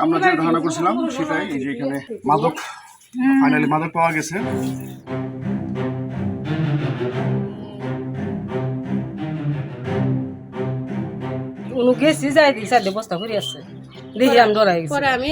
আমরা যে ধারণা করছিলাম সেটাই, এই যে এখানে মাদক, ফাইনালি মাদক পাওয়া গেছে। উনি গেছি যাই দিই চারটে বস্তা করে আছে দেখি আমি ডরাই গেছি। পরে আমি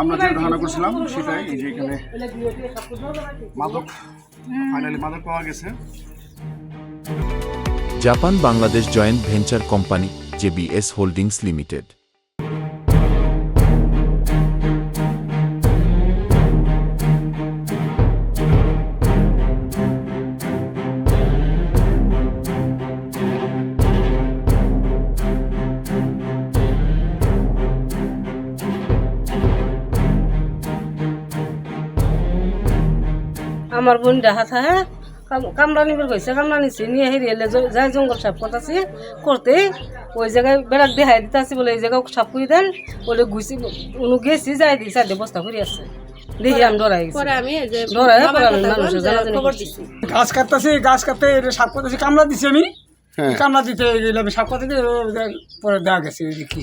আমরা যে ধারণা করছিলাম সেটাই, এই যে এখানে মাদক, ফাইনালি মাদক পাওয়া গেছে। Japan Bangladesh joint venture company JBS holdings limited. আমার বোন হাত হ্যাঁ কামড়া নিবার হয়েছে, কামড়া নিচ্ছে নিয়ে হেরিয়ে যাই জঙ্গল সাফ করতেছি করতে ওই জায়গায় বেড়াক দেখাই দিতে আসি বলে এই জায়গায় সাফ করে দেন বলে ঘুষি উনি গেছি যাই দিই চারটে বস্তা করে আছে দেখি আমি ডরাই গেছি। ডরাই মানুষের জানাজানি করতেছি, গাছ কাটতেছি, গাছ কাটতে সাপ করতেছি, কামড়া দিচ্ছি আমি, কামড়া দিতে সাপ কাটতে পরে দেখা গেছে কি